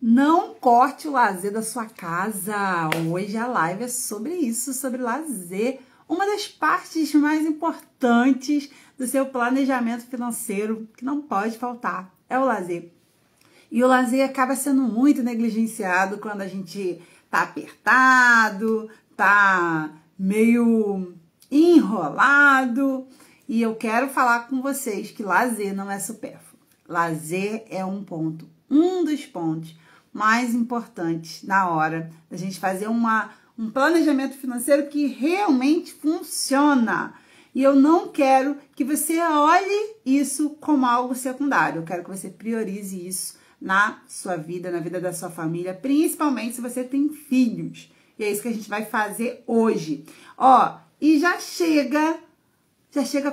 Não corte o lazer da sua casa. Hoje a live é sobre isso, sobre lazer. Uma das partes mais importantes do seu planejamento financeiro, que não pode faltar, é o lazer. E o lazer acaba sendo muito negligenciado quando a gente tá apertado, tá meio enrolado. E eu quero falar com vocês que lazer não é supérfluo. Lazer é um dos pontos mais importantes na hora da gente fazer um planejamento financeiro que realmente funciona. E eu não quero que você olhe isso como algo secundário. Eu quero que você priorize isso na sua vida, na vida da sua família, principalmente se você tem filhos. E é isso que a gente vai fazer hoje. Ó, e já chega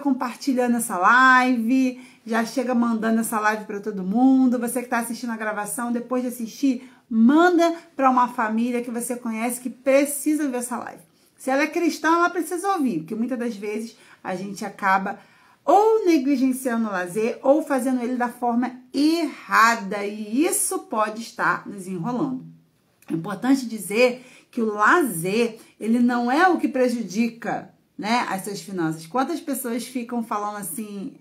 compartilhando essa live, já chega mandando essa live para todo mundo. Você que está assistindo a gravação, depois de assistir, manda para uma família que você conhece que precisa ver essa live. Se ela é cristã, ela precisa ouvir, porque muitas das vezes a gente acaba ou negligenciando o lazer ou fazendo ele da forma errada, e isso pode estar nos enrolando. É importante dizer que o lazer, ele não é o que prejudica, né, as suas finanças. Quantas pessoas ficam falando assim,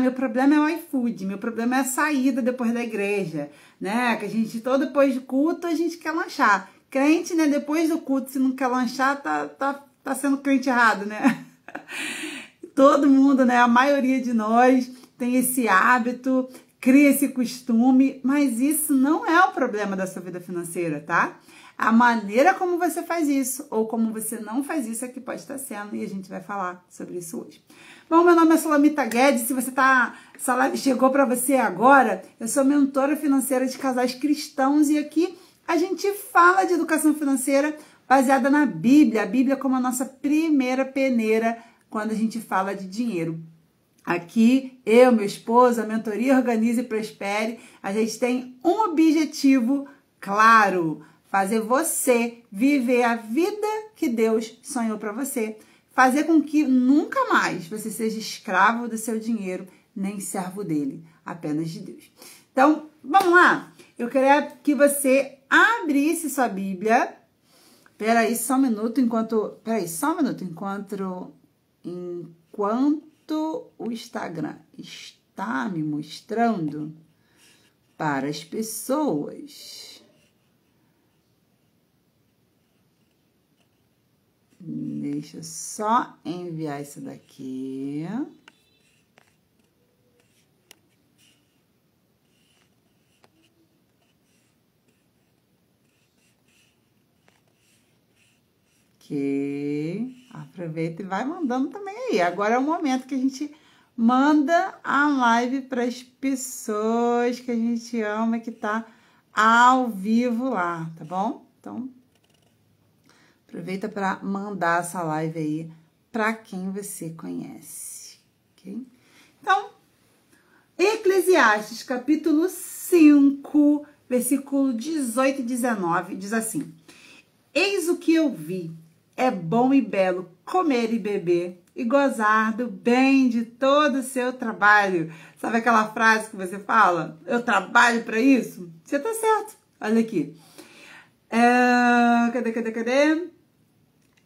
meu problema é o iFood, meu problema é a saída depois da igreja, né, que a gente, todo depois do culto, a gente quer lanchar. Crente, né, depois do culto, se não quer lanchar, tá sendo crente errado, né? Todo mundo, né, a maioria de nós tem esse hábito, cria esse costume, mas isso não é o problema da sua vida financeira, tá? A maneira como você faz isso ou como você não faz isso é que pode estar sendo, e a gente vai falar sobre isso hoje. Bom, meu nome é Sulamita Guedes. Se essa live chegou para você agora, eu sou mentora financeira de casais cristãos e aqui a gente fala de educação financeira baseada na Bíblia, a Bíblia como a nossa primeira peneira quando a gente fala de dinheiro. Aqui, eu, meu esposo, a mentoria Organize e Prospere, a gente tem um objetivo claro: fazer você viver a vida que Deus sonhou para você. Fazer com que nunca mais você seja escravo do seu dinheiro, nem servo dele, apenas de Deus. Então, vamos lá. Eu queria que você abrisse sua Bíblia. Peraí, só um minuto, enquanto o Instagram está me mostrando para as pessoas. Deixa eu só enviar isso daqui. Ok. Aproveita e vai mandando também aí. Agora é o momento que a gente manda a live para as pessoas que a gente ama, que tá ao vivo lá, tá bom? Então, aproveita para mandar essa live aí para quem você conhece, ok? Então, Eclesiastes, capítulo 5, versículo 18 e 19, diz assim: Eis o que eu vi, é bom e belo comer e beber e gozar do bem de todo o seu trabalho. Sabe aquela frase que você fala? Eu trabalho para isso? Você tá certo. Olha aqui. Cadê?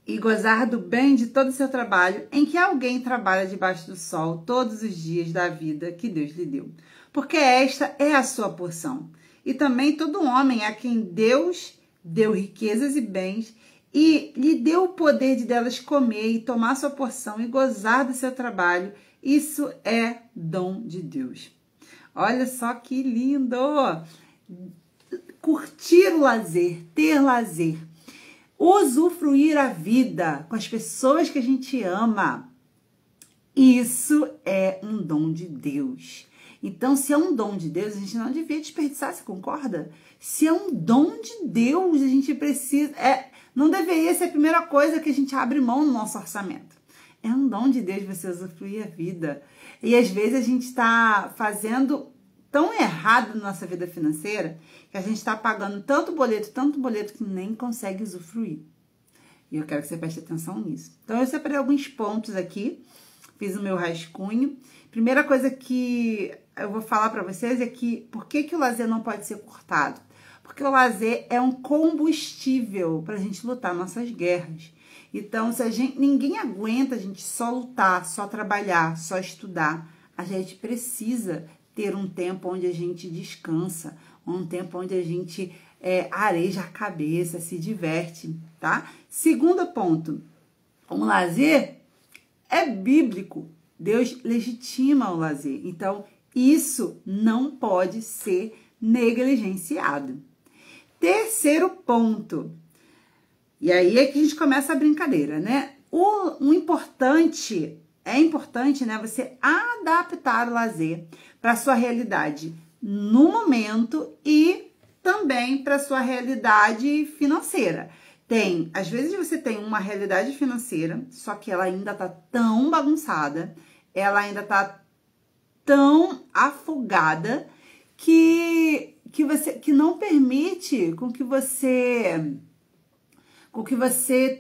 E gozar do bem de todo o seu trabalho, em que alguém trabalha debaixo do sol todos os dias da vida que Deus lhe deu. Porque esta é a sua porção. E também todo homem a quem Deus deu riquezas e bens e lhe deu o poder de delas comer e tomar sua porção e gozar do seu trabalho, isso é dom de Deus. Olha só que lindo! Curtir o lazer, ter lazer, usufruir a vida com as pessoas que a gente ama, isso é um dom de Deus. Então, se é um dom de Deus, a gente não devia desperdiçar, você concorda? Se é um dom de Deus, a gente precisa... não deveria ser a primeira coisa que a gente abre mão no nosso orçamento. É um dom de Deus você usufruir a vida. E às vezes a gente está fazendo tão errado na nossa vida financeira que a gente está pagando tanto boleto que nem consegue usufruir. E eu quero que você preste atenção nisso. Então, eu separei alguns pontos aqui, fiz o meu rascunho. primeira coisa que eu vou falar para vocês é que por que o lazer não pode ser cortado? Porque o lazer é um combustível para a gente lutar nossas guerras. Então, se ninguém aguenta a gente só lutar, só trabalhar, só estudar, a gente precisa ter um tempo onde a gente descansa, um tempo onde a gente areja a cabeça, se diverte, tá? Segundo ponto, o lazer é bíblico. Deus legitima o lazer. Então, isso não pode ser negligenciado. Terceiro ponto. E aí é que a gente começa a brincadeira, né? O importante, né, você adaptar o lazer para sua realidade no momento e também para sua realidade financeira. Às vezes você tem uma realidade financeira, só que ela ainda tá tão bagunçada, ela ainda tá tão afogada que não permite com que você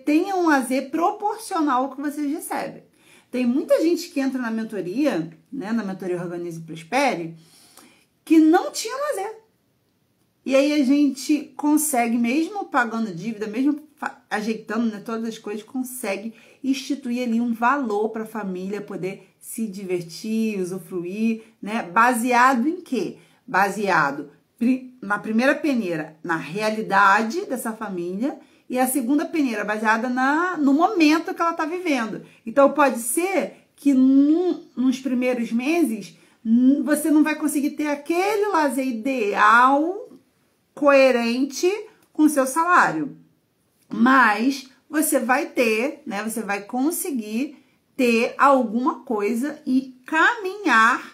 tenha um lazer proporcional ao que você recebe. Tem muita gente que entra na mentoria, né, na mentoria Organize e Prospere, que não tinha lazer. E aí a gente consegue, mesmo pagando dívida, mesmo ajeitando, né, todas as coisas, consegue instituir ali um valor para a família poder se divertir, usufruir, né? Baseado em quê? Baseado na primeira peneira, na realidade dessa família, e a segunda peneira baseada no momento que ela está vivendo. Então pode ser que nos primeiros meses você não vai conseguir ter aquele lazer ideal coerente com o seu salário, mas você vai ter, né? Você vai conseguir ter alguma coisa e caminhando,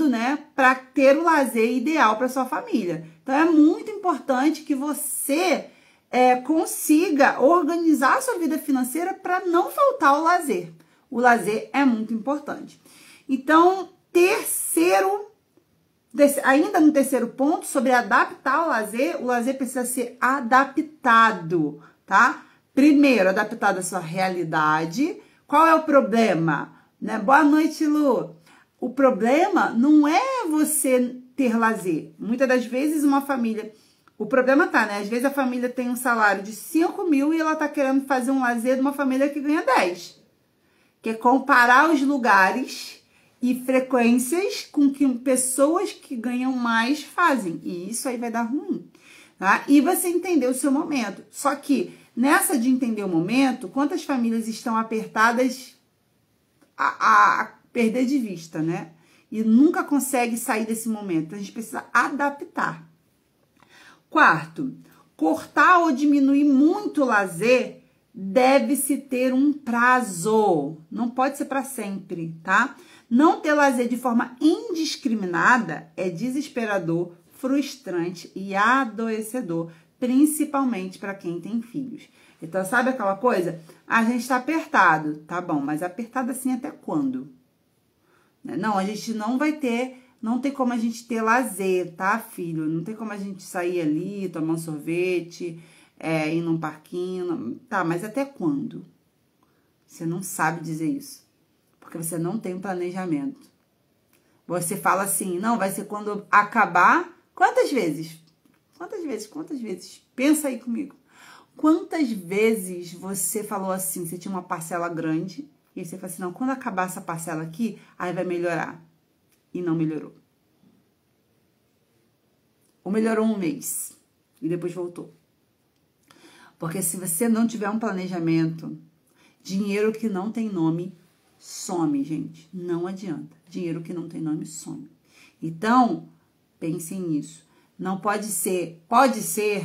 né? Para ter o lazer ideal para sua família. Então é muito importante que você consiga organizar a sua vida financeira para não faltar o lazer. O lazer é muito importante. Então, ainda no terceiro ponto, sobre adaptar o lazer precisa ser adaptado, tá? Primeiro, adaptado à sua realidade. Qual é o problema? Né? Boa noite, Lu. O problema não é você ter lazer. Muitas das vezes uma família... O problema tá, né? Às vezes a família tem um salário de 5 mil e ela tá querendo fazer um lazer de uma família que ganha 10. Que é comparar os lugares e frequências com que pessoas que ganham mais fazem. E isso aí vai dar ruim, tá? E você entender o seu momento. Só que nessa de entender o momento, quantas famílias estão apertadas a perder de vista, né? E nunca consegue sair desse momento. A gente precisa adaptar. Quarto, cortar ou diminuir muito o lazer deve-se ter um prazo. Não pode ser para sempre, tá? Não ter lazer de forma indiscriminada é desesperador, frustrante e adoecedor, principalmente para quem tem filhos. Então, sabe aquela coisa? A gente tá apertado, tá bom, mas apertado assim até quando? Não, a gente não vai ter, não tem como a gente ter lazer, tá, filho? Não tem como a gente sair ali, tomar um sorvete, ir num parquinho, tá, mas até quando? Você não sabe dizer isso. Porque você não tem um planejamento. Você fala assim, não, vai ser quando acabar. Quantas vezes? Quantas vezes? Pensa aí comigo. Quantas vezes você falou assim, você tinha uma parcela grande, e aí você falou assim, não, quando acabar essa parcela aqui, aí vai melhorar. E não melhorou. Ou melhorou um mês, e depois voltou. Porque se você não tiver um planejamento, dinheiro que não tem nome some, gente. Não adianta. Dinheiro que não tem nome some. Então, pensem nisso. Não pode ser,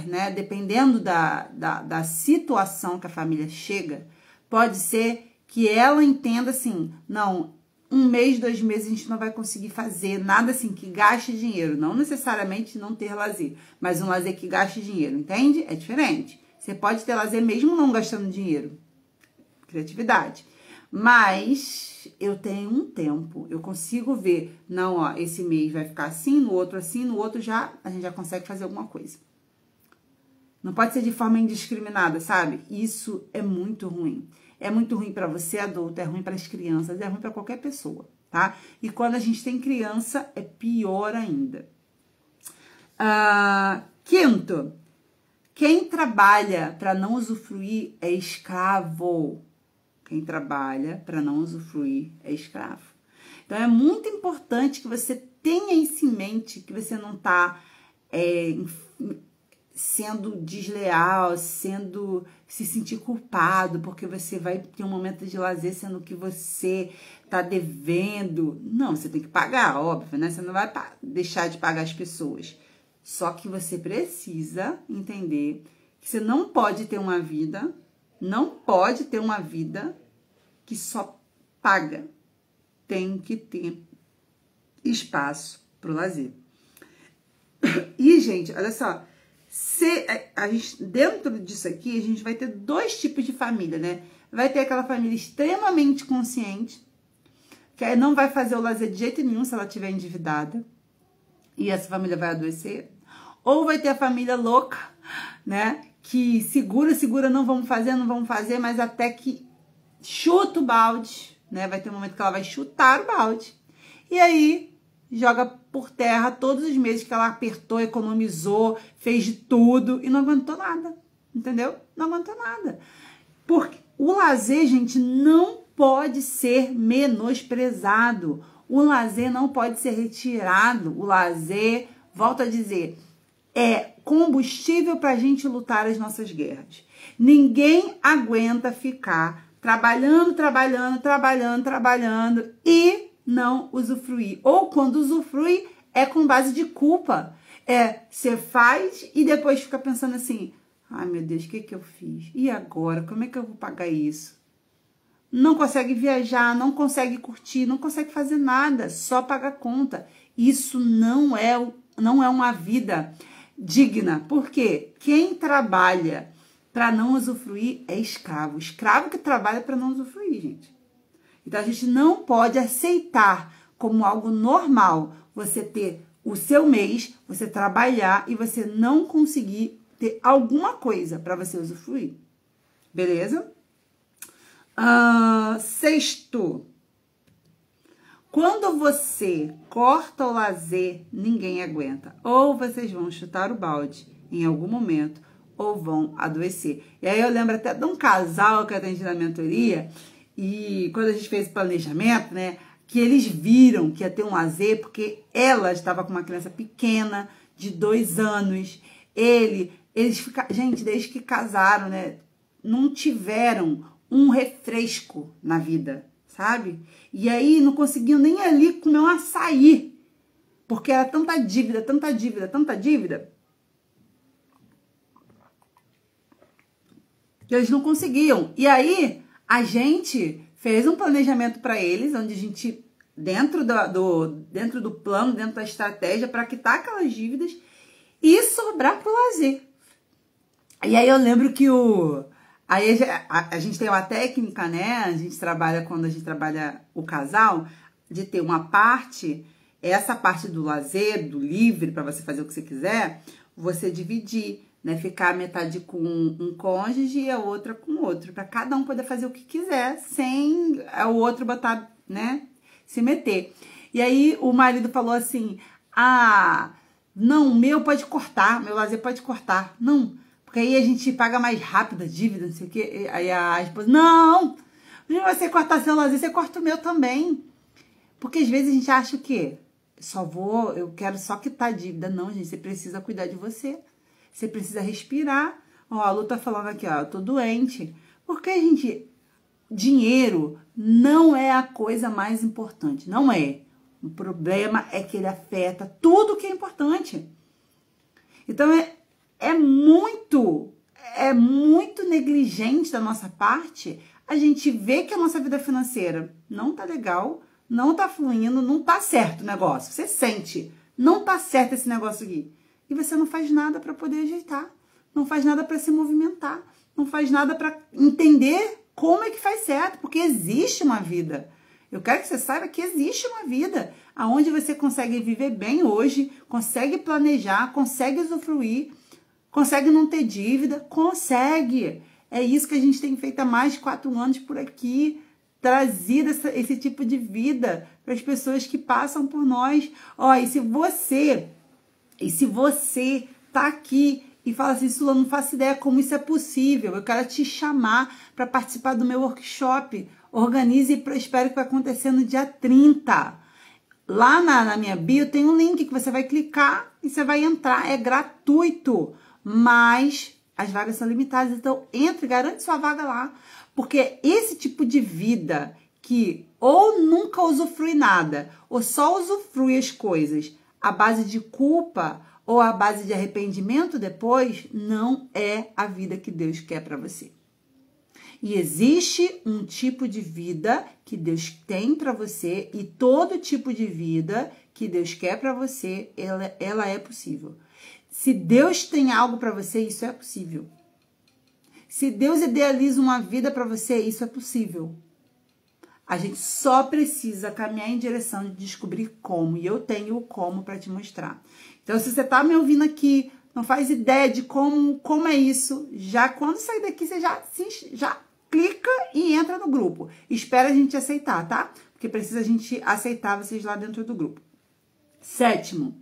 né? Dependendo da situação que a família chega, pode ser que ela entenda assim, não, 1 mês, 2 meses a gente não vai conseguir fazer nada assim que gaste dinheiro. Não necessariamente não ter lazer, mas um lazer que gaste dinheiro, entende? É diferente. Você pode ter lazer mesmo não gastando dinheiro. Criatividade. Mas eu tenho um tempo, eu consigo ver, não, ó, esse mês vai ficar assim, no outro assim, no outro a gente já consegue fazer alguma coisa. Não pode ser de forma indiscriminada, sabe? Isso é muito ruim. é muito ruim para você, adulto, é ruim para as crianças, é ruim para qualquer pessoa, tá? E quando a gente tem criança, é pior ainda. Quinto, quem trabalha para não usufruir é escravo. Quem trabalha para não usufruir é escravo. Então, é muito importante que você tenha isso em mente, que você não está sendo desleal, se sentir culpado, porque você vai ter um momento de lazer, sendo que você está devendo. Não, você tem que pagar, óbvio, né? Você não vai deixar de pagar as pessoas. Só que você precisa entender que você não pode ter uma vida, que só paga. Tem que ter espaço para o lazer. E, gente, olha só, dentro disso aqui, a gente vai ter dois tipos de família, né? Vai ter aquela família extremamente consciente, que não vai fazer o lazer de jeito nenhum se ela estiver endividada, e essa família vai adoecer. Ou vai ter a família louca, né? Que segura, não vamos fazer, mas até que chuta o balde, né? Vai ter um momento que ela vai chutar o balde. E aí, joga por terra todos os meses que ela apertou, economizou, fez de tudo e não aguentou nada, entendeu? Não aguentou nada. Porque o lazer, gente, não pode ser menosprezado. O lazer não pode ser retirado. O lazer, volto a dizer, é combustível para a gente lutar as nossas guerras. Ninguém aguenta ficar trabalhando e não usufruir. Ou quando usufrui, é com base de culpa. Você faz e depois fica pensando assim, ai meu Deus, o que eu fiz? E agora? Como é que eu vou pagar isso? Não consegue viajar, não consegue curtir, não consegue fazer nada, só paga conta. Isso não é uma vida digna. Por quê? Quem trabalha para não usufruir é escravo. Escravo que trabalha para não usufruir, gente. Então, a gente não pode aceitar como algo normal você ter o seu mês, você trabalhar e você não conseguir ter alguma coisa para você usufruir. Beleza? Sexto. Quando você corta o lazer, ninguém aguenta. Ou vocês vão chutar o balde em algum momento, ou vão adoecer. E aí eu lembro até de um casal que eu atendi na mentoria, e quando a gente fez o planejamento, né, que eles viram que ia ter um lazer, porque ela estava com uma criança pequena, de 2 anos, gente, desde que casaram, né, não tiveram um refresco na vida, sabe? E aí não conseguiam nem ali comer um açaí, porque era tanta dívida, que eles não conseguiam. E aí a gente fez um planejamento para eles, onde a gente, dentro do plano, dentro da estratégia, para quitar aquelas dívidas e sobrar pro lazer. E aí eu lembro que aí a gente tem uma técnica, né? Quando a gente trabalha o casal, de ter uma parte, essa parte do lazer, do livre, para você fazer o que você quiser, você dividir, né? Ficar a metade com um cônjuge e a outra com o outro, para cada um poder fazer o que quiser, sem o outro botar, né? Se meter. E aí o marido falou assim: não, meu pode cortar, meu lazer pode cortar. Não, porque aí a gente paga mais rápido a dívida, não sei o quê. Aí a esposa, não, você cortar seu lazer, você corta o meu também. Porque às vezes a gente acha que eu quero só quitar a dívida. Não, gente, você precisa cuidar de você. Você precisa respirar. Ó, a Lu tá falando aqui, ó, eu tô doente. Porque, gente, dinheiro não é a coisa mais importante. Não é. O problema é que ele afeta tudo que é importante. Então, é muito negligente da nossa parte a gente ver que a nossa vida financeira não tá legal, não tá fluindo, não tá certo o negócio. Você sente, não tá certo esse negócio aqui. E você não faz nada para poder ajeitar, não faz nada para se movimentar, não faz nada para entender como é que faz certo, porque existe uma vida. Eu quero que você saiba que existe uma vida onde você consegue viver bem hoje, consegue planejar, consegue usufruir, consegue não ter dívida, consegue. É isso que a gente tem feito há mais de 4 anos por aqui, trazido esse tipo de vida para as pessoas que passam por nós. Ó, e se você tá aqui e fala assim, Sula, não faço ideia como isso é possível, eu quero te chamar para participar do meu workshop, Organize e Prospere, que vai acontecer no dia 30. Lá na minha bio tem um link que você vai clicar e você vai entrar, é gratuito, mas as vagas são limitadas, então entre, garante sua vaga lá, porque esse tipo de vida que ou nunca usufrui nada, ou só usufrui as coisas à base de culpa ou à base de arrependimento depois, não é a vida que Deus quer para você. E existe um tipo de vida que Deus tem para você, e todo tipo de vida que Deus quer para você, ela é possível. Se Deus tem algo para você, isso é possível. Se Deus idealiza uma vida para você, isso é possível. A gente só precisa caminhar em direção de descobrir como, e eu tenho o como para te mostrar. Então, se você tá me ouvindo aqui, não faz ideia de como é isso, já quando sair daqui, você já clica e entra no grupo. Espera a gente aceitar, tá? Porque precisa a gente aceitar vocês lá dentro do grupo. 7º.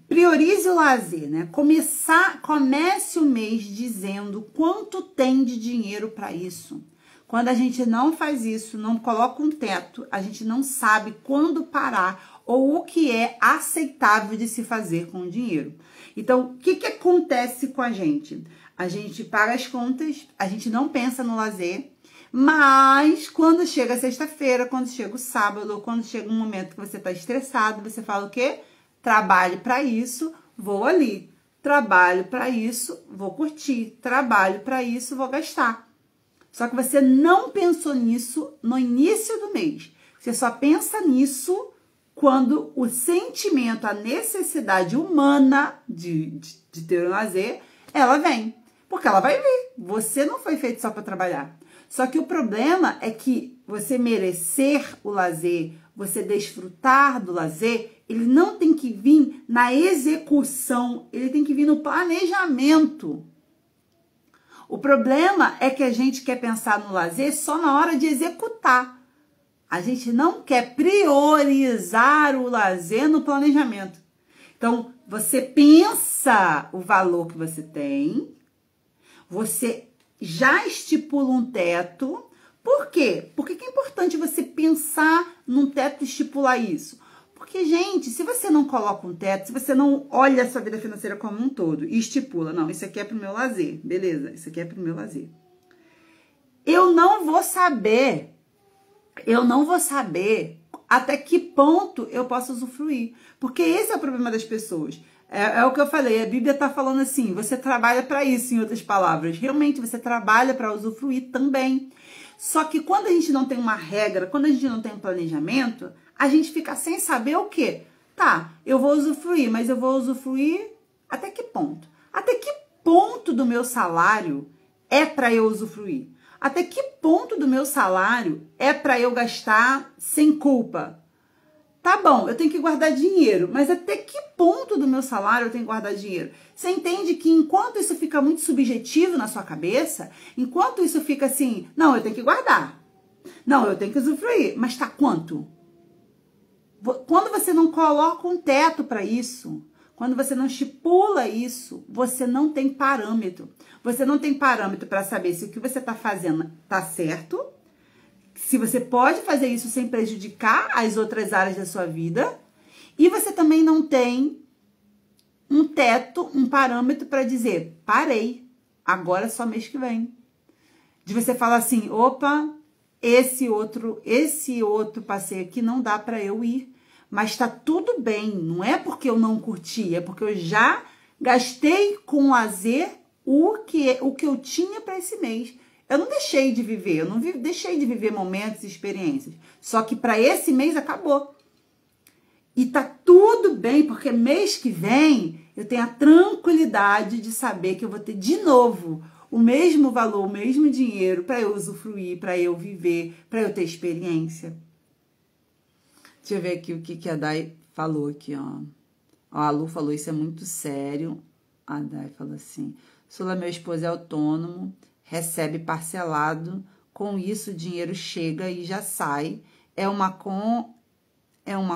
Priorize o lazer, né? Comece o mês dizendo quanto tem de dinheiro para isso. Quando a gente não faz isso, não coloca um teto, a gente não sabe quando parar ou o que é aceitável de se fazer com o dinheiro. Então, o que acontece com a gente? A gente paga as contas, a gente não pensa no lazer, mas quando chega a sexta-feira, quando chega o sábado, ou quando chega um momento que você está estressado, você fala o quê? Trabalho para isso, vou ali. Trabalho para isso, vou curtir. Trabalho para isso, vou gastar. Só que você não pensou nisso no início do mês. Você só pensa nisso quando o sentimento, a necessidade humana de ter um lazer, ela vem. Porque ela vai vir. Você não foi feito só para trabalhar. Só que o problema é que você merecer o lazer, você desfrutar do lazer, ele não tem que vir na execução, ele tem que vir no planejamento. O problema é que a gente quer pensar no lazer só na hora de executar. A gente não quer priorizar o lazer no planejamento. Então, você pensa o valor que você tem, você já estipula um teto. Por quê? Por que é importante você pensar num teto e estipular isso? Porque, gente, se você não coloca um teto, se você não olha a sua vida financeira como um todo e estipula, não, isso aqui é pro meu lazer, beleza, isso aqui é pro meu lazer. Eu não vou saber até que ponto eu posso usufruir. Porque esse é o problema das pessoas. É o que eu falei, a Bíblia está falando assim, você trabalha para isso, em outras palavras. Realmente, você trabalha para usufruir também. Só que quando a gente não tem uma regra, quando a gente não tem um planejamento, a gente fica sem saber o quê? Tá, eu vou usufruir, mas eu vou usufruir até que ponto? Até que ponto do meu salário é para eu usufruir? Até que ponto do meu salário é para eu gastar sem culpa? Tá bom, eu tenho que guardar dinheiro, mas até que ponto do meu salário eu tenho que guardar dinheiro? Você entende que enquanto isso fica muito subjetivo na sua cabeça, enquanto isso fica assim, não, eu tenho que guardar, não, eu tenho que usufruir, mas tá quanto? Quando você não coloca um teto para isso, quando você não estipula isso, você não tem parâmetro. Você não tem parâmetro para saber se o que você está fazendo tá certo, se você pode fazer isso sem prejudicar as outras áreas da sua vida, e você também não tem um teto, um parâmetro para dizer, parei, agora é só mês que vem. De você falar assim, opa, esse outro passeio aqui não dá para eu ir, mas tá tudo bem, não é porque eu não curti, é porque eu já gastei com lazer o que eu tinha para esse mês. Eu não deixei de viver, eu não deixei de viver momentos e experiências. Só que para esse mês acabou. E tá tudo bem, porque mês que vem eu tenho a tranquilidade de saber que eu vou ter de novo o mesmo valor, o mesmo dinheiro para eu usufruir, para eu viver, para eu ter experiência. Deixa eu ver aqui o que a Dai falou aqui, ó. A Lu falou, isso é muito sério. A Dai falou assim, Sula, meu esposo é autônomo, recebe parcelado, com isso o dinheiro chega e já sai, é uma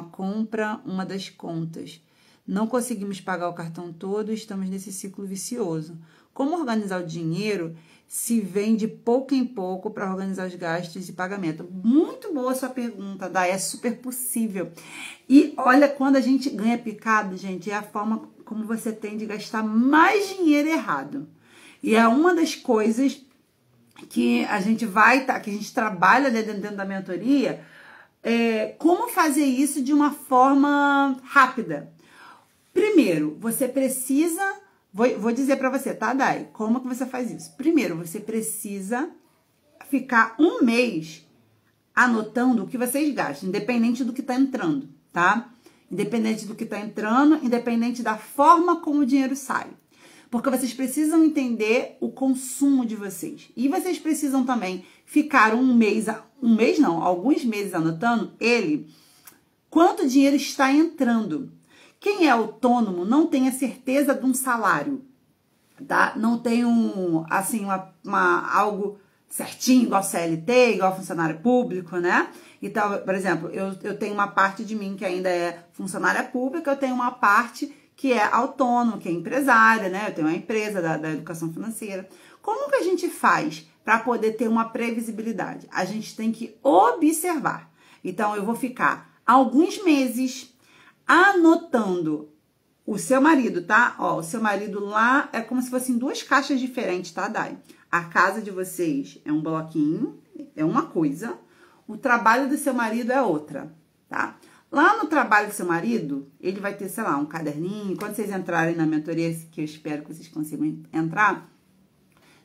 compra, uma das contas. Não conseguimos pagar o cartão todo, estamos nesse ciclo vicioso. Como organizar o dinheiro se vem de pouco em pouco para organizar os gastos e pagamento? Muito boa sua pergunta, Dai, é super possível. E olha, quando a gente ganha picado, gente, é a forma como você tem de gastar mais dinheiro errado. E é uma das coisas que a gente que a gente trabalha dentro da mentoria, como fazer isso de uma forma rápida. Primeiro, você precisa, vou dizer para você, tá, Dai? Como que você faz isso? Primeiro, você precisa ficar um mês anotando o que vocês gastam, independente do que tá entrando, tá? Independente do que tá entrando, independente da forma como o dinheiro sai. Porque vocês precisam entender o consumo de vocês. E vocês precisam também ficar alguns meses anotando quanto dinheiro está entrando. Quem é autônomo não tem a certeza de um salário, tá? Não tem algo certinho, igual CLT, igual funcionário público, né? Então, por exemplo, eu tenho uma parte de mim que ainda é funcionária pública, eu tenho uma parte que é autônomo, que é empresária, né? Eu tenho uma empresa da educação financeira. Como que a gente faz para poder ter uma previsibilidade? A gente tem que observar. Então, eu vou ficar alguns meses anotando o seu marido, tá? Ó, o seu marido lá é como se fossem duas caixas diferentes, tá, Dai? A casa de vocês é um bloquinho, é uma coisa. O trabalho do seu marido é outra, tá? Lá no trabalho do seu marido, ele vai ter, sei lá, um caderninho. Quando vocês entrarem na mentoria, que eu espero que vocês consigam entrar,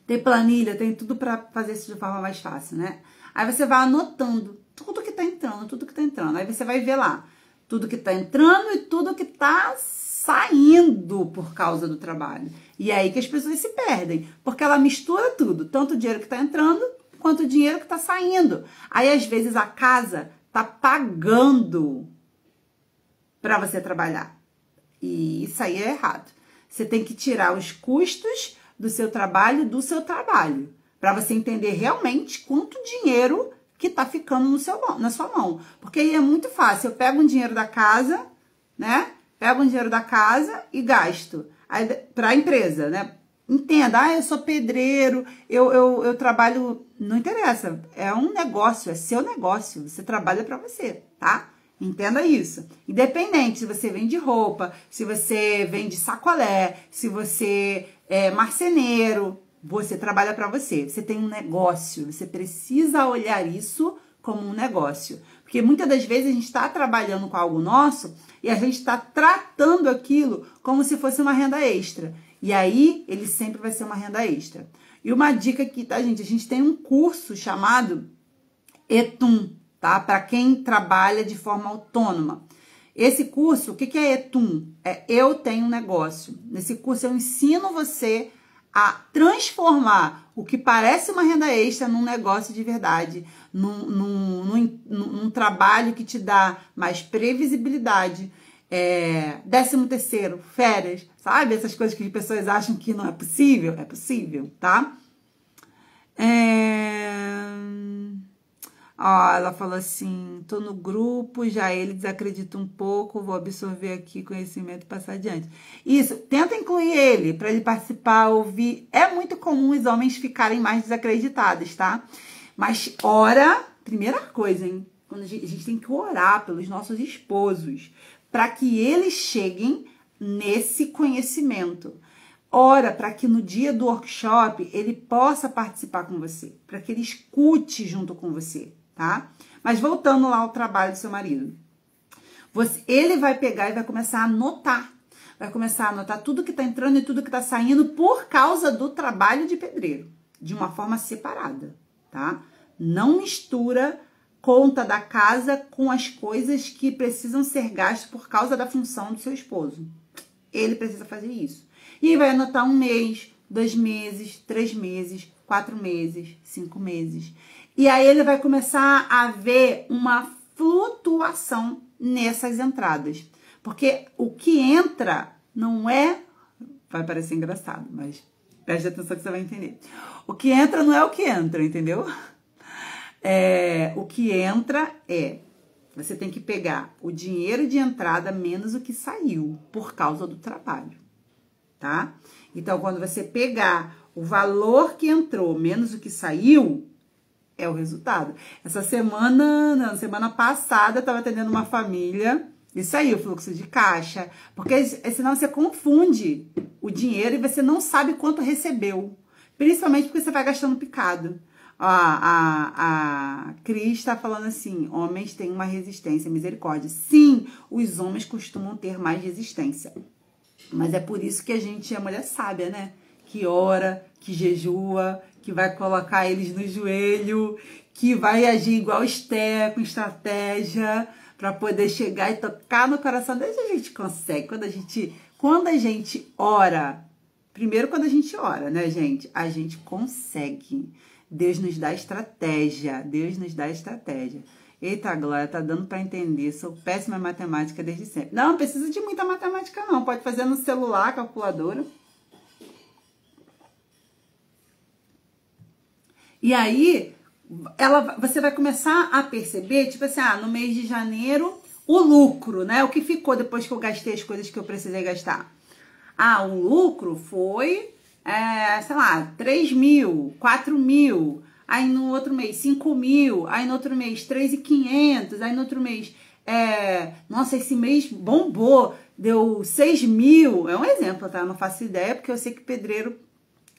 tem planilha, tem tudo para fazer isso de forma mais fácil, né? Aí você vai anotando tudo que tá entrando, tudo que tá entrando. Aí você vai ver lá tudo que tá entrando e tudo que tá saindo por causa do trabalho. E é aí que as pessoas se perdem, porque ela mistura tudo, tanto o dinheiro que tá entrando quanto o dinheiro que tá saindo. Aí às vezes a casa tá pagando para você trabalhar. E isso aí é errado. Você tem que tirar os custos do seu trabalho, para você entender realmente quanto dinheiro que tá ficando na sua mão. Porque aí é muito fácil. Eu pego um dinheiro da casa, né? Pego um dinheiro da casa e gasto. Aí, para a empresa, né? Entenda, eu sou pedreiro, eu trabalho... Não interessa, é um negócio, é seu negócio. Você trabalha para você, tá? Entenda isso. Independente se você vende roupa, se você vende sacolé, se você é marceneiro, você trabalha para você. Você tem um negócio, você precisa olhar isso como um negócio. Porque muitas das vezes a gente está trabalhando com algo nosso e a gente está tratando aquilo como se fosse uma renda extra. E aí, ele sempre vai ser uma renda extra. E uma dica aqui, tá, gente? A gente tem um curso chamado Etum, tá? Para quem trabalha de forma autônoma. Esse curso, o que é Etum? É Eu Tenho um Negócio. Nesse curso eu ensino você a transformar o que parece uma renda extra num negócio de verdade, num trabalho que te dá mais previsibilidade, 13º, férias, sabe? Essas coisas que as pessoas acham que não é possível, tá? Ó, ela falou assim, tô no grupo, já ele desacredita um pouco, vou absorver aqui conhecimento e passar adiante. Isso, tenta incluir ele, para ele participar, ouvir. É muito comum os homens ficarem mais desacreditados, tá? Mas ora, primeira coisa, hein? Quando a gente tem que orar pelos nossos esposos, para que eles cheguem nesse conhecimento. Ora para que no dia do workshop ele possa participar com você, para que ele escute junto com você, tá? Mas voltando lá ao trabalho do seu marido. Ele vai pegar e vai começar a anotar. Vai começar a anotar tudo que tá entrando e tudo que tá saindo por causa do trabalho de pedreiro, de uma forma separada, tá? Não mistura conta da casa com as coisas que precisam ser gastas por causa da função do seu esposo. Ele precisa fazer isso. E aí vai anotar 1 mês, 2 meses, 3 meses, 4 meses, 5 meses. E aí ele vai começar a ver uma flutuação nessas entradas. Porque o que entra não é vai parecer engraçado, mas preste atenção que você vai entender. O que entra não é o que entra, entendeu? O que entra você tem que pegar o dinheiro de entrada menos o que saiu por causa do trabalho, tá? Então, quando você pegar o valor que entrou menos o que saiu, é o resultado. Semana passada, eu estava atendendo uma família, isso aí, o fluxo de caixa, porque senão você confunde o dinheiro e você não sabe quanto recebeu, principalmente porque você vai gastando picado. A Cris está falando assim, homens têm uma resistência, misericórdia. Sim, os homens costumam ter mais resistência, mas é por isso que a gente é mulher sábia, né? Que ora, que jejua, que vai colocar eles no joelho, que vai agir igual Esther, com estratégia, para poder chegar e tocar no coração. Desde a gente consegue, quando a gente ora, primeiro quando a gente ora, né, gente? A gente consegue. Deus nos dá estratégia, Deus nos dá estratégia. Eita, Glória, tá dando para entender, sou péssima em matemática desde sempre. Não precisa de muita matemática não, pode fazer no celular, calculadora. E aí, você vai começar a perceber, tipo assim, no mês de janeiro, o lucro, né? O que ficou depois que eu gastei as coisas que eu precisei gastar. O lucro foi, sei lá, 3 mil, 4 mil, aí no outro mês 5 mil, aí no outro mês 3.500, aí no outro mês, nossa, esse mês bombou, deu 6 mil, é um exemplo, tá? Eu não faço ideia, porque eu sei que pedreiro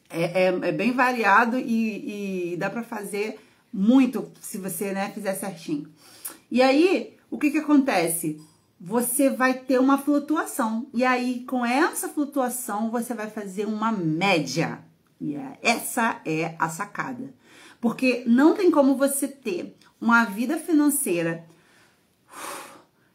é bem variado e dá para fazer muito se você, né, fizer certinho. E aí, o que acontece? Você vai ter uma flutuação. E aí, com essa flutuação, você vai fazer uma média. E essa é a sacada. Porque não tem como você ter uma vida financeira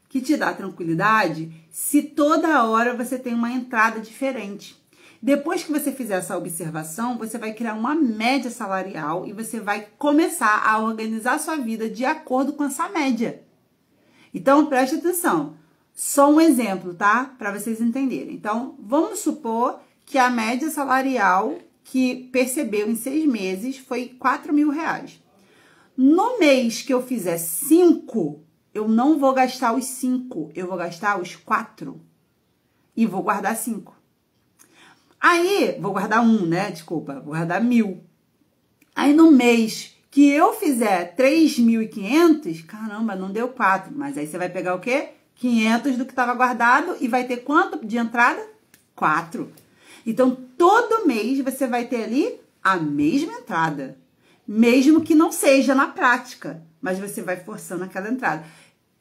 que te dá tranquilidade se toda hora você tem uma entrada diferente. Depois que você fizer essa observação, você vai criar uma média salarial e você vai começar a organizar a sua vida de acordo com essa média. Então, preste atenção. Só um exemplo, tá? Para vocês entenderem. Então, vamos supor que a média salarial que percebeu em 6 meses foi 4 mil reais. No mês que eu fizer 5, eu não vou gastar os 5, eu vou gastar os 4 e vou guardar 5. Aí, vou guardar 1, né? Desculpa, vou guardar 1.000. Aí, no mês que eu fizer 3.500, caramba, não deu 4. Mas aí você vai pegar o quê? 500 do que estava guardado e vai ter quanto de entrada? 4. Então, todo mês você vai ter ali a mesma entrada. Mesmo que não seja na prática, mas você vai forçando aquela entrada.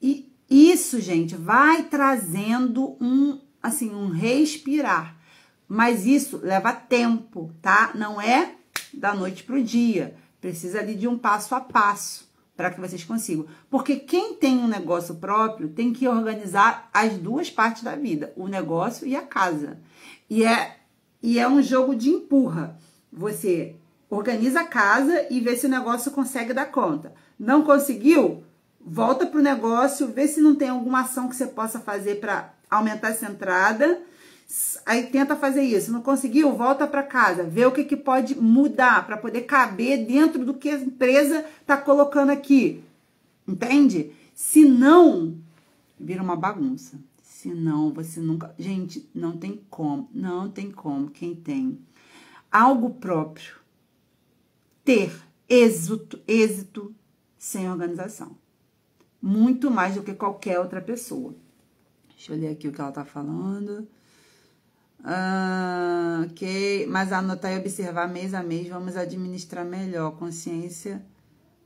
E isso, gente, vai trazendo um respirar. Mas isso leva tempo, tá? Não é da noite pro dia. Precisa ali de um passo a passo para que vocês consigam. Porque quem tem um negócio próprio tem que organizar as duas partes da vida, o negócio e a casa. E é um jogo de empurra. Você organiza a casa e vê se o negócio consegue dar conta. Não conseguiu? Volta pro negócio, vê se não tem alguma ação que você possa fazer para aumentar essa entrada. Aí tenta fazer isso, não conseguiu? Volta para casa, vê o que pode mudar para poder caber dentro do que a empresa tá colocando aqui, entende? Se não, vira uma bagunça. Se não, você nunca... Gente, não tem como quem tem algo próprio ter êxito sem organização. Muito mais do que qualquer outra pessoa. Deixa eu ler aqui o que ela tá falando. Ok, mas anotar e observar mês a mês, vamos administrar melhor, consciência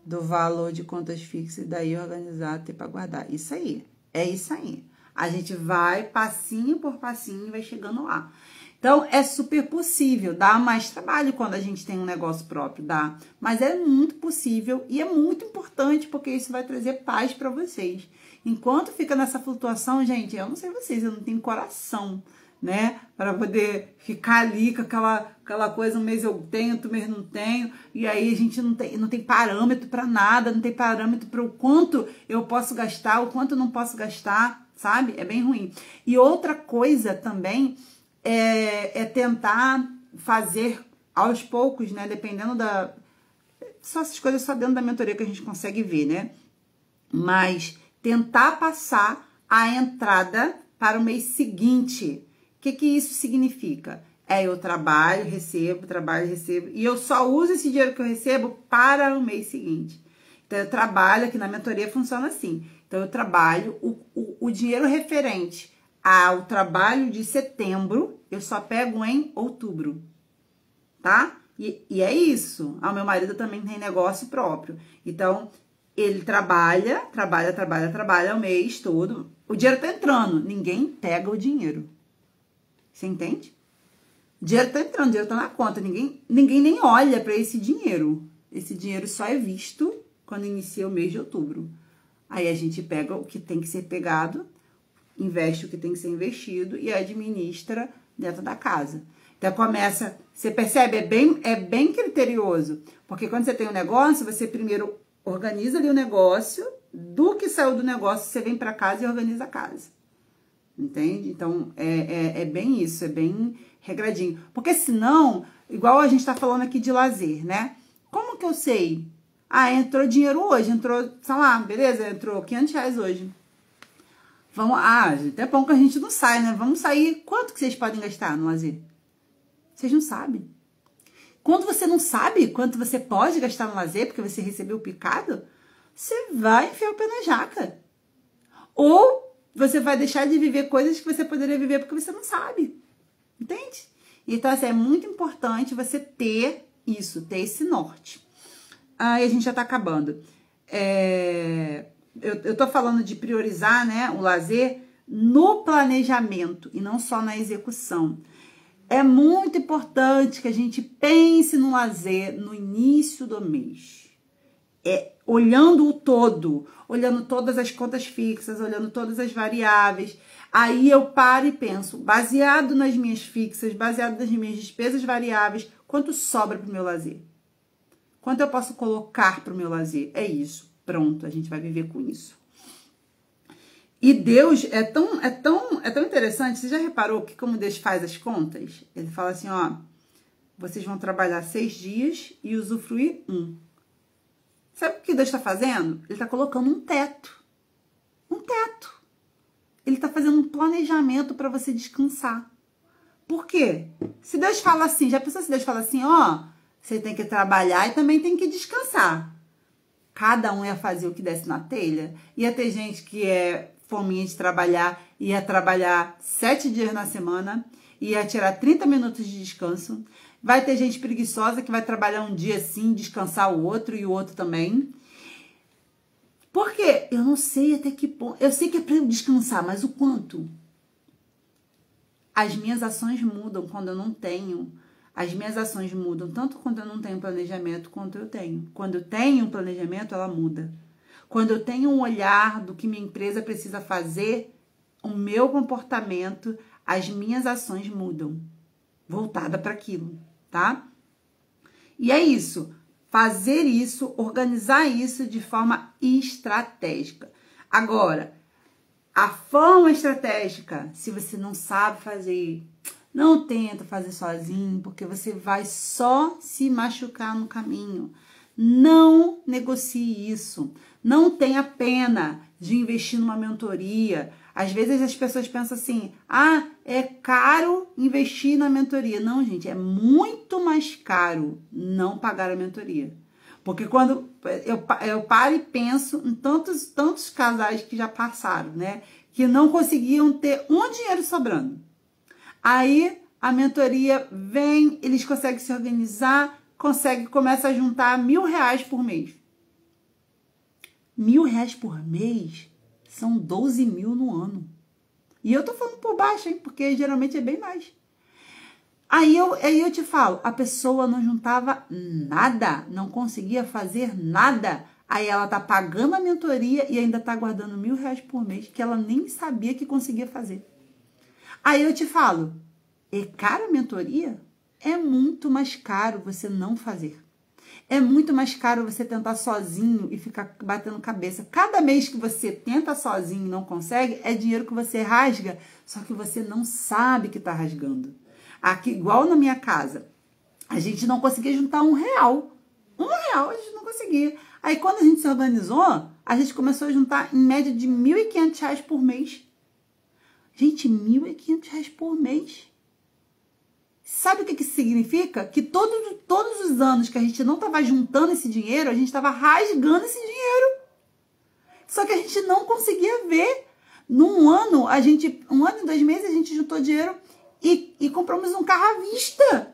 do valor de contas fixas e daí organizar, ter para guardar. Isso aí, é isso aí. A gente vai passinho por passinho e vai chegando lá. Então, é super possível, dá mais trabalho quando a gente tem um negócio próprio, dá. Mas é muito possível e é muito importante porque isso vai trazer paz para vocês. Enquanto fica nessa flutuação, gente, eu não sei vocês, eu não tenho coração, né, para poder ficar ali com aquela coisa, um mês eu tenho, outro mês não tenho, e aí a gente não tem parâmetro para nada, não tem parâmetro para o quanto eu posso gastar, o quanto eu não posso gastar, sabe? É bem ruim. E outra coisa também é tentar fazer aos poucos, né? Dependendo da... Só essas coisas só dentro da mentoria que a gente consegue ver, né? Mas tentar passar a entrada para o mês seguinte. O que isso significa? Eu trabalho, recebo, e eu só uso esse dinheiro que eu recebo para o mês seguinte. Então, eu trabalho, aqui na mentoria funciona assim. Então, eu trabalho, o dinheiro referente ao trabalho de setembro, eu só pego em outubro, tá? E é isso. O meu marido também tem negócio próprio. Então, ele trabalha o mês todo. O dinheiro tá entrando, ninguém pega o dinheiro. Você entende? O dinheiro tá entrando, o dinheiro tá na conta, ninguém nem olha para esse dinheiro. Esse dinheiro só é visto quando inicia o mês de outubro. Aí a gente pega o que tem que ser pegado, investe o que tem que ser investido e administra dentro da casa. Então começa, você percebe, é bem criterioso, porque quando você tem um negócio, você primeiro organiza ali o negócio, do que saiu do negócio, você vem para casa e organiza a casa. Entende? Então, é bem isso, é bem regradinho. Porque senão, igual a gente tá falando aqui de lazer, né? Como que eu sei? Entrou dinheiro hoje, entrou, sei lá, beleza, entrou R$500 hoje. Vamos, até bom que a gente não sai, né? Vamos sair, quanto que vocês podem gastar no lazer? Vocês não sabem. Quando você não sabe quanto você pode gastar no lazer, porque você recebeu o picado, você vai enfiar o pé na jaca. Ou você vai deixar de viver coisas que você poderia viver porque você não sabe. Entende? Então, assim, é muito importante você ter isso, ter esse norte. Aí a gente já tá acabando. Eu tô falando de priorizar, né, o lazer no planejamento e não só na execução. É muito importante que a gente pense no lazer no início do mês. Olhando o todo, olhando todas as contas fixas, olhando todas as variáveis. Aí eu paro e penso, baseado nas minhas fixas, baseado nas minhas despesas variáveis, quanto sobra para o meu lazer? Quanto eu posso colocar para o meu lazer? É isso. Pronto, a gente vai viver com isso. E Deus é tão interessante. Você já reparou que como Deus faz as contas? Ele fala assim, ó, vocês vão trabalhar 6 dias e usufruir 1. Sabe o que Deus está fazendo? Ele está colocando um teto. Um teto. Ele está fazendo um planejamento para você descansar. Por quê? Se Deus fala assim, já pensou se Deus fala assim, ó, você tem que trabalhar e também tem que descansar. Cada um ia fazer o que desce na telha. Ia ter gente que é fominha de trabalhar, ia trabalhar 7 dias na semana, ia tirar 30 minutos de descanso. Vai ter gente preguiçosa que vai trabalhar um dia assim, descansar o outro e o outro também. Por quê? Eu não sei até que ponto. Eu sei que é para eu descansar, mas o quanto? As minhas ações mudam quando eu não tenho. As minhas ações mudam tanto quando eu não tenho planejamento quanto eu tenho. Quando eu tenho um planejamento, ela muda. Quando eu tenho um olhar do que minha empresa precisa fazer, o meu comportamento, as minhas ações mudam. Voltada para aquilo, tá? E é isso. Fazer isso, organizar isso de forma estratégica. Agora, a forma estratégica, se você não sabe fazer, não tenta fazer sozinho, porque você vai só se machucar no caminho. Não negocie isso. Não tenha pena de investir numa mentoria. Às vezes as pessoas pensam assim, é caro investir na mentoria. Não, gente, é muito mais caro não pagar a mentoria. Porque quando eu paro e penso em tantos casais que já passaram, né? Que não conseguiam ter um dinheiro sobrando. Aí a mentoria vem, eles conseguem se organizar, começa a juntar R$1.000 por mês. R$1.000 por mês são 12 mil no ano. E eu tô falando por baixo, hein? Porque geralmente é bem mais. Aí eu te falo, a pessoa não juntava nada, não conseguia fazer nada. Aí ela tá pagando a mentoria e ainda tá guardando R$1.000 por mês, que ela nem sabia que conseguia fazer. Aí eu te falo, é caro a mentoria? É muito mais caro você não fazer. É muito mais caro você tentar sozinho e ficar batendo cabeça. Cada mês que você tenta sozinho e não consegue, é dinheiro que você rasga, só que você não sabe que tá rasgando. Aqui, igual na minha casa, a gente não conseguia juntar R$1. R$1 a gente não conseguia. Aí quando a gente se organizou, a gente começou a juntar em média de R$1.500 por mês. Gente, R$1.500 por mês. Sabe o que isso significa? Que todos os anos que a gente não estava juntando esse dinheiro, a gente estava rasgando esse dinheiro. Só que a gente não conseguia ver. Um ano e 2 meses, a gente juntou dinheiro e compramos um carro à vista.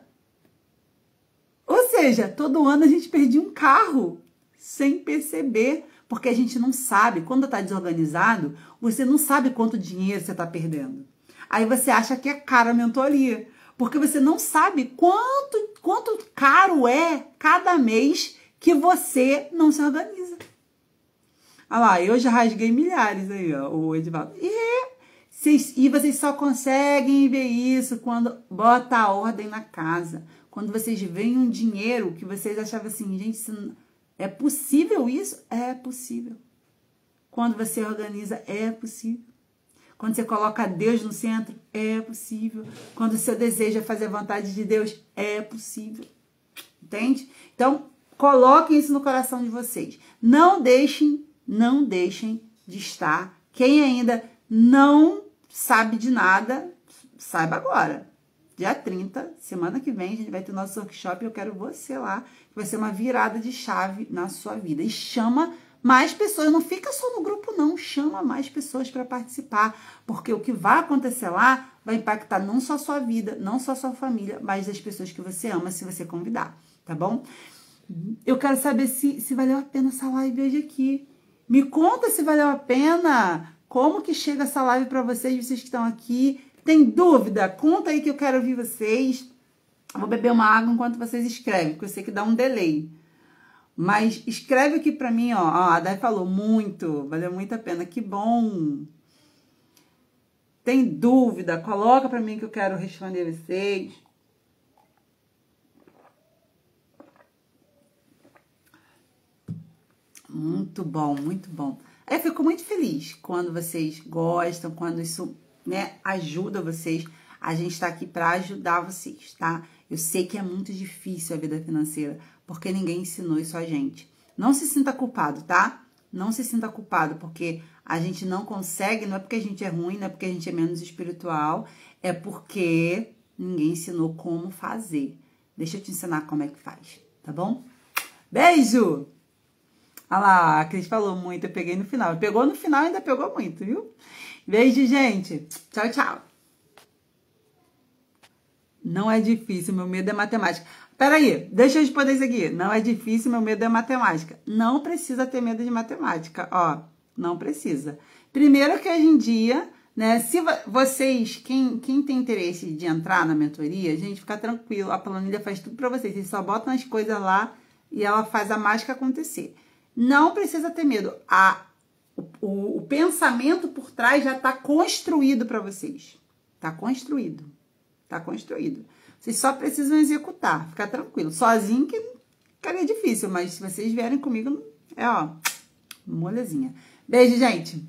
Ou seja, todo ano a gente perdia um carro sem perceber. Porque a gente não sabe, quando está desorganizado, você não sabe quanto dinheiro você está perdendo. Aí você acha que é cara a mentoria. Porque você não sabe quanto caro é cada mês que você não se organiza. Olha lá, eu já rasguei milhares aí, ó, o Edivaldo. E vocês só conseguem ver isso quando bota a ordem na casa. Quando vocês veem um dinheiro que vocês achavam assim, gente, é possível isso? É possível. Quando você organiza, é possível. Quando você coloca Deus no centro, é possível. Quando o seu desejo é fazer a vontade de Deus, é possível. Entende? Então, coloquem isso no coração de vocês. Não deixem de estar. Quem ainda não sabe de nada, saiba agora. Dia 30, semana que vem, a gente vai ter o nosso workshop. Eu quero você lá, que vai ser uma virada de chave na sua vida. E chama mais pessoas, não fica só no grupo não, chama mais pessoas para participar, porque o que vai acontecer lá vai impactar não só a sua vida, não só a sua família, mas as pessoas que você ama, se você convidar, tá bom? Eu quero saber se valeu a pena essa live hoje aqui. Me conta se valeu a pena, como que chega essa live para vocês que estão aqui. Tem dúvida? Conta aí que eu quero ouvir vocês. Eu vou beber uma água enquanto vocês escrevem, porque eu sei que dá um delay. Mas escreve aqui pra mim, ó. A Dai falou muito, valeu muito a pena. Que bom. Tem dúvida? Coloca pra mim que eu quero responder vocês. Muito bom, muito bom. Eu fico muito feliz quando vocês gostam, quando isso, né, ajuda vocês. A gente tá aqui pra ajudar vocês, tá? Eu sei que é muito difícil a vida financeira, porque ninguém ensinou isso a gente. Não se sinta culpado, tá? Não se sinta culpado, porque a gente não consegue, não é porque a gente é ruim, não é porque a gente é menos espiritual, é porque ninguém ensinou como fazer. Deixa eu te ensinar como é que faz, tá bom? Beijo! Olha lá, a Cris falou muito, eu peguei no final. Pegou no final e ainda pegou muito, viu? Beijo, gente. Tchau, tchau. Não é difícil, meu medo é matemática. Peraí, deixa eu responder isso aqui. Não é difícil, meu medo é matemática. Não precisa ter medo de matemática, ó. Não precisa. Primeiro que hoje em dia, né, se vocês, quem tem interesse de entrar na mentoria, gente, fica tranquilo. A planilha faz tudo pra vocês. Vocês só botam as coisas lá e ela faz a mágica acontecer. Não precisa ter medo. O pensamento por trás já tá construído pra vocês. Tá construído. Tá construído. Vocês só precisam executar. Ficar tranquilo. Sozinho que ficaria difícil, mas se vocês vierem comigo, é ó, molezinha. Beijo, gente.